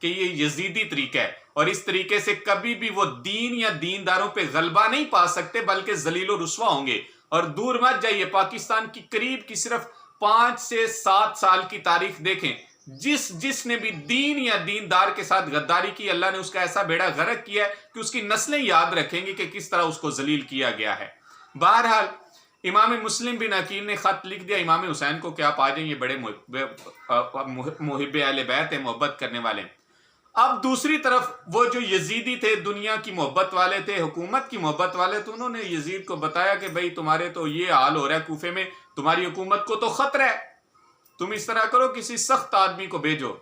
کہ یہ یزیدی طریقہ ہے اور اس طریقے سے کبھی بھی وہ دین یا دینداروں پہ غلبہ نہیں پا سکتے بلکہ ذلیل و رسوا ہوں گے۔ اور دور مت جائیے، پاکستان کی قریب کی صرف 5 سے 7 سال کی تاریخ دیکھیں، جس نے بھی دین یا دیندار کے ساتھ غداری کی، اللہ نے اس کا ایسا بیڑا غرق کیا ہے کہ اس کی نسلیں یاد رکھیں گی کہ کس طرح اس کو ذلیل کیا گیا ہے۔ بہرحال امام مسلم بن عقیل نے خط لکھ دیا امام حسین کو کہ آپ آ جائیں، یہ بڑے محب اہل بیت ہیں، محبت کرنے والے ہیں۔ اب دوسری طرف وہ جو یزیدی تھے، دنیا کی محبت والے تھے، حکومت کی محبت والے، تو انہوں نے یزید کو بتایا کہ بھئی تمہارے تو یہ حال ہو رہا ہے کوفے میں، تمہاری حکومت کو تو خطرہ ہے، تم اس طرح کرو کسی سخت آدمی کو بھیجو۔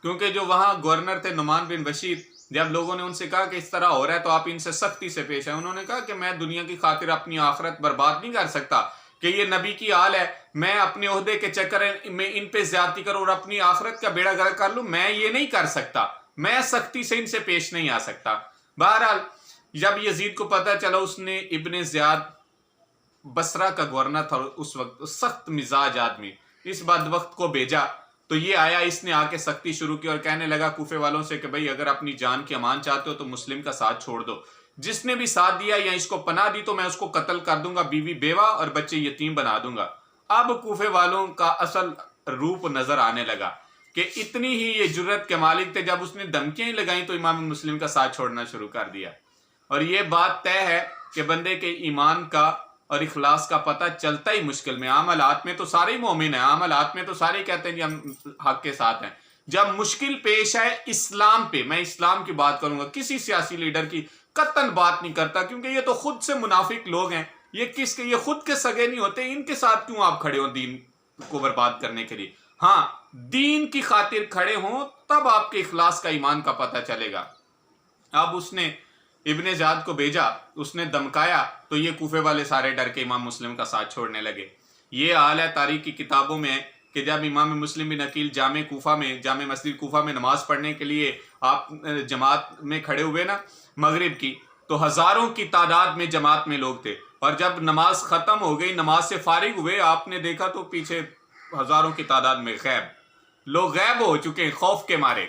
کیونکہ جو وہاں گورنر تھے نعمان بن بشیر، جب لوگوں نے ان سے کہا کہ اس طرح ہو رہا ہے تو آپ ان سے سختی سے پیش آئیں، انہوں نے کہا کہ میں دنیا کی خاطر اپنی آخرت برباد نہیں کر سکتا کہ یہ نبی کی حال ہے، میں اپنے عہدے کے چکر میں ان پہ زیادتی کروں اور اپنی آخرت کا بیڑا غرق کر لوں، میں یہ نہیں کر سکتا، میں سختی سے ان سے پیش نہیں آ سکتا۔ بہرحال جب یزید کو پتہ چلا، اس نے ابن زیاد بصرہ کا گورنر تھا اس وقت، سخت مزاج آدمی، اس بدبخت کو بھیجا تو یہ آیا، اس نے آ کے سختی شروع کی اور کہنے لگا کوفے والوں سے کہ بھئی اگر اپنی جان کی امان چاہتے ہو تو مسلم کا ساتھ چھوڑ دو، جس نے بھی ساتھ دیا یا اس کو پناہ دی تو میں اس کو قتل کر دوں گا، بیوی بیوہ اور بچے یتیم بنا دوں گا۔ اب کوفے والوں کا اصل روپ نظر آنے لگا کہ اتنی ہی یہ جرت کے مالک تھے، جب اس نے دھمکیاں لگائیں تو امام مسلم کا ساتھ چھوڑنا شروع کر دیا۔ اور یہ بات طے ہے کہ بندے کے ایمان کا اور اخلاص کا پتہ چلتا ہی مشکل میں، عام حالات میں تو سارے ہی مومن ہیں، عام حالات میں تو سارے کہتے ہیں کہ ہم حق کے ساتھ ہیں، جب مشکل پیش آئے اسلام پہ، میں اسلام کی بات کروں گا، کسی سیاسی لیڈر کی قطعاً بات نہیں کرتا، کیونکہ یہ تو خود سے منافق لوگ ہیں، یہ خود کے سگے نہیں ہوتے، ان کے ساتھ کیوں آپ کھڑے ہو دین کو برباد کرنے کے لیے؟ ہاں، دین کی خاطر کھڑے ہوں تب آپ کے اخلاص کا ایمان کا پتہ چلے گا۔ اب اس نے ابن زیاد کو بھیجا، اس نے دمکایا تو یہ کوفے والے سارے ڈر کے امام مسلم کا ساتھ چھوڑنے لگے۔ یہ حال ہے تاریخ کی کتابوں میں کہ جب امام مسلم بن عقیل جامع مسجد کوفہ میں نماز پڑھنے کے لیے آپ جماعت میں کھڑے ہوئے نا مغرب کی، تو ہزاروں کی تعداد میں جماعت میں لوگ تھے، اور جب نماز ختم ہو گئی، نماز سے فارغ ہوئے، آپ نے دیکھا تو پیچھے ہزاروں کی تعداد میں لوگ غائب ہو چکے ہیں خوف کے مارے۔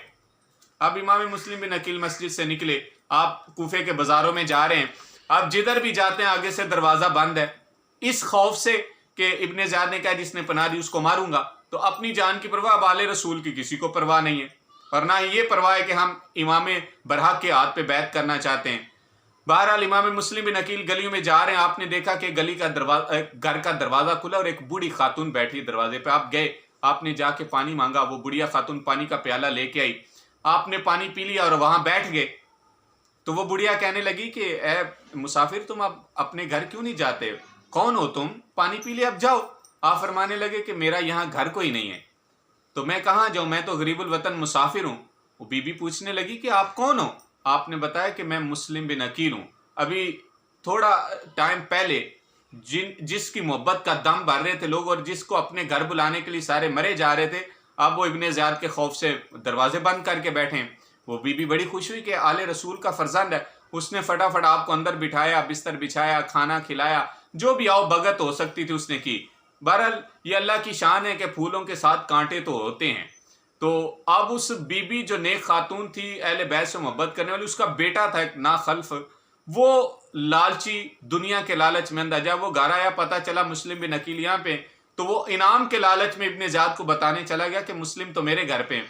اب امام مسلم بن عقیل مسجد سے نکلے، آپ کوفے کے بازاروں میں جا رہے ہیں، اب جدھر بھی جاتے ہیں آگے سے دروازہ بند ہے، اس خوف سے کہ ابن زیاد نے کہا جس نے پناہ دی اس کو ماروں گا، تو اپنی جان کی پرواہ، اب آل رسول کی کسی کو پرواہ نہیں ہے، اور نہ ہی یہ پرواہ ہے کہ ہم امام برحق کے ہاتھ پہ بیعت کرنا چاہتے ہیں۔ بہرحال امام مسلم بن عقیل گلیوں میں جا رہے ہیں، آپ نے دیکھا کہ گلی کا گھر کا دروازہ کھلا اور ایک بوڑھی خاتون بیٹھی دروازے پہ، آپ گئے، آپ نے جا کے پانی مانگا، وہ بڑھیا خاتون پانی کا پیالہ لے کے آئی، آپ نے پانی پی لیا اور وہاں بیٹھ گئے، تو وہ بڑھیا کہنے لگی کہ اے مسافر، تم اب اپنے گھر کیوں نہیں جاتے؟ کون ہو تم؟ پانی پی لیا، اب جاؤ۔ آپ فرمانے لگے کہ میرا یہاں گھر کوئی نہیں ہے، تو میں کہاں جاؤں، میں تو غریب الوطن مسافر ہوں۔ وہ بی بی پوچھنے لگی کہ آپ کون ہو؟ آپ نے بتایا کہ میں مسلم بن عقیل ہوں، ابھی تھوڑا ٹائم پہلے جس کی محبت کا دم بھر رہے تھے لوگ اور جس کو اپنے گھر بلانے کے لیے سارے مرے جا رہے تھے، اب وہ ابن زیاد کے خوف سے دروازے بند کر کے بیٹھے ہیں۔ وہ بی بی بڑی خوش ہوئی کہ آل رسول کا فرزند ہے، اس نے فٹافٹ آپ کو اندر بٹھایا، بستر بچھایا، کھانا کھلایا، جو بھی آؤ بھگت ہو سکتی تھی اس نے کی۔ بہرحال یہ اللہ کی شان ہے کہ پھولوں کے ساتھ کانٹے تو ہوتے ہیں۔ تو اب اس بی بی جو نیک خاتون تھی، اہل بیت سے محبت کرنے والی، اس کا بیٹا تھا ایک ناخلف، وہ لالچی، دنیا کے لالچ میں اندھا، جب وہ گھر آیا پتہ چلا مسلم بن عقیل یہاں پہ، تو وہ انعام کے لالچ میں ابن زیاد کو بتانے چلا گیا کہ مسلم تو میرے گھر پہ ہیں۔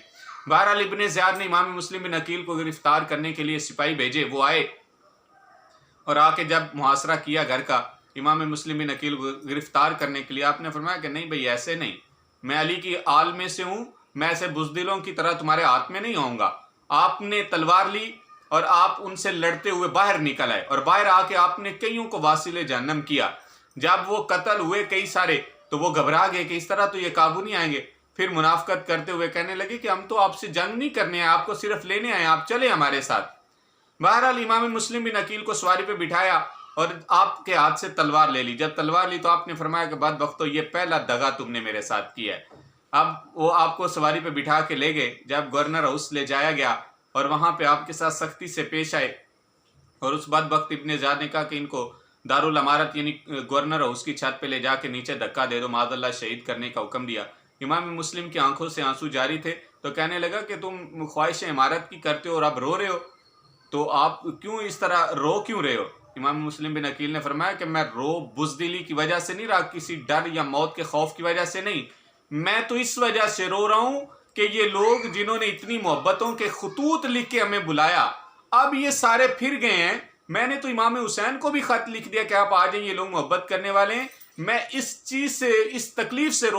بہرحال ابن زیاد نے امام مسلم بن عقیل کو گرفتار کرنے کے لیے سپاہی بھیجے، وہ آئے اور آ کے جب محاصرہ کیا گھر کا امام مسلم بن عقیل کو گرفتار کرنے کے لیے، آپ نے فرمایا کہ نہیں بھئی ایسے نہیں، میں علی کی آل میں سے ہوں، میں ایسے بزدلوں کی طرح تمہارے ہاتھ میں نہیں آؤں گا۔ آپ نے تلوار لی اور آپ ان سے لڑتے ہوئے باہر نکل آئے، اور باہر آ کے آپ نے کئیوں کو واصل جہنم کیا۔ جب وہ قتل ہوئے کئی سارے تو وہ گھبرا گئے کہ اس طرح تو یہ قابو نہیں آئیں گے، پھر منافقت کرتے ہوئے کہنے لگے کہ ہم تو آپ سے جنگ نہیں کرنے آئے، آپ کو صرف لینے آئے، آپ چلیں ہمارے ساتھ۔ بہرحال امام مسلم بن عقیل کو سواری پہ بٹھایا اور آپ کے ہاتھ سے تلوار لے لی۔ جب تلوار لی تو آپ نے فرمایا کہ بدبختو، یہ پہلا دغا تم نے میرے ساتھ کیا ہے۔ اب وہ آپ کو سواری پہ بٹھا کے لے گئے، جب گورنر ہاؤس لے جایا گیا اور وہاں پہ آپ کے ساتھ سختی سے پیش آئے، اور اس بدبخت ابن زیاد نے کہا کہ ان کو دارالامارت یعنی گورنر ہاؤس کی چھت پہ لے جا کے نیچے دھکا دے دو، معاذ اللہ شہید کرنے کا حکم دیا۔ امام مسلم کی آنکھوں سے آنسو جاری تھے، تو کہنے لگا کہ تم خواہش عمارت کی کرتے ہو اور اب رو رہے ہو، تو آپ کیوں اس طرح رو کیوں رہے ہو؟ امام مسلم بن عقیل نے فرمایا کہ میں رو بزدلی کی وجہ سے نہیں رہا، کسی ڈر یا موت کے خوف کی وجہ سے نہیں، میں تو اس وجہ سے رو رہا ہوں کہ یہ لوگ جنہوں نے اتنی محبتوں کے خطوط لکھ کے ہمیں بلایا، اب یہ سارے پھر گئے ہیں۔ میں نے تو امام حسین کو بھی خط لکھ دیا کہ آپ آ جائیں، یہ لوگ محبت کرنے والے ہیں، میں اس چیز سے، اس تکلیف سے رو